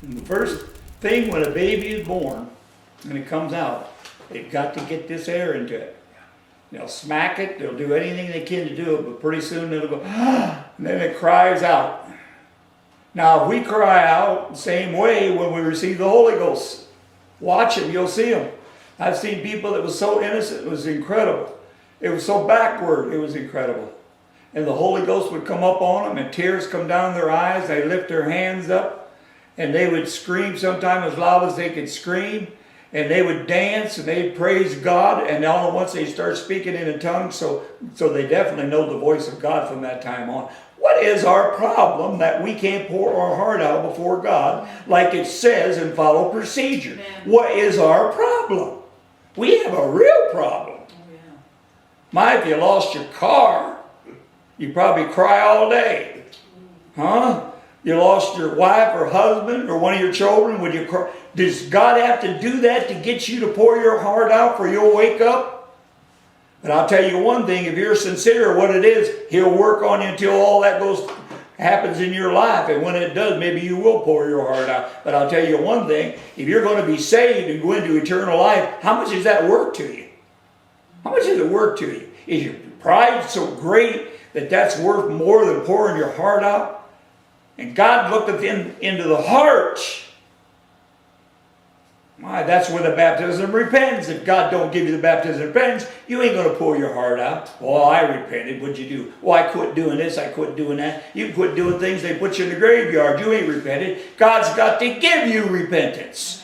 The first thing when a baby is born, and it comes out, they've got to get this air into it. They'll smack it, they'll do anything they can to do it, but pretty soon it'll go, and then it cries out. Now, if we cry out the same way when we receive the Holy Ghost, watch them, you'll see them. I've seen people that was so innocent, it was incredible. It was so backward, it was incredible. And the Holy Ghost would come up on them, and tears come down their eyes, they lift their hands up, and they would scream sometimes as loud as they could scream, and they would dance, and they'd praise God, and all at once they start speaking in a tongue, so they definitely know the voice of God from that time on. What is our problem that we can't pour our heart out before God like it says and follow procedure? What is our problem? We have a real problem. If you lost your car, you probably cry all day. Huh? You lost your wife or husband or one of your children, would you cry? Does God have to do that to get you to pour your heart out for you'll wake up? But I'll tell you one thing, if you're sincere what it is, He'll work on you until all that happens in your life. And when it does, maybe you will pour your heart out. But I'll tell you one thing, if you're going to be saved and go into eternal life, how much is that worth to you? How much is it worth to you? Is your pride so great that that's worth more than pouring your heart out? And God looked into the heart. That's where the baptism of repentance. If God don't give you the baptism of repentance, you ain't going to pour your heart out. Well, I repented. What'd you do? Well, I quit doing this. I quit doing that. You quit doing things. They put you in the graveyard. You ain't repented. God's got to give you repentance.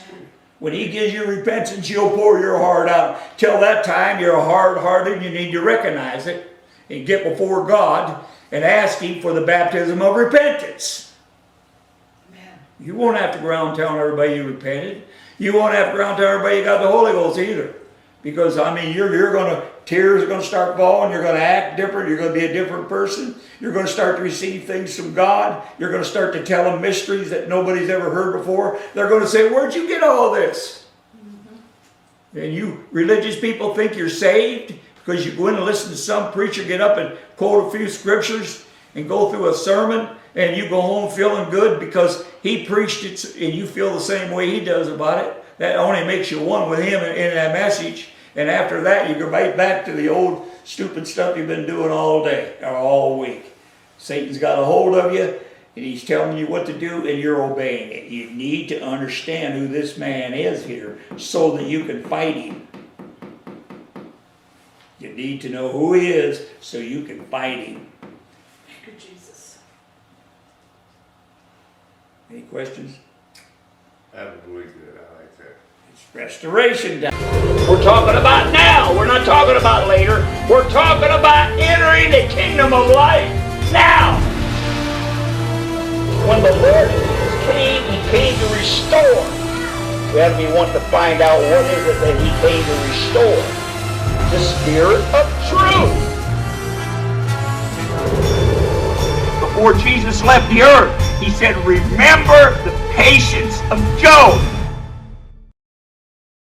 When He gives you repentance, you'll pour your heart out. Till that time, you're hard-hearted. You need to recognize it and get before God and ask Him for the baptism of repentance. Amen. You won't have to go around telling everybody you repented. You won't have to go around telling everybody you got the Holy Ghost either. Because, tears are going to start falling. You're going to act different. You're going to be a different person. You're going to start to receive things from God. You're going to start to tell them mysteries that nobody's ever heard before. They're going to say, where'd you get all this? Mm-hmm. And you religious people think you're saved because you go in and listen to some preacher get up and quote a few scriptures and go through a sermon, and you go home feeling good because he preached it and you feel the same way he does about it. That only makes you one with him in that message. And after that, you go right back to the old stupid stuff you've been doing all day or all week. Satan's got a hold of you, and he's telling you what to do, and you're obeying it. You need to understand who this man is here so that you can fight him. You need to know who he is so you can fight him. Thank you, Jesus. Any questions? I believe that. I like that. It's restoration time. We're talking about now. We're not talking about later. We're talking about entering the kingdom of life now. When the Lord came, He came to restore. We have to be wanting to find out what is it that He came to restore. The Spirit of truth. Before Jesus left the earth, He said, remember the patience of Job.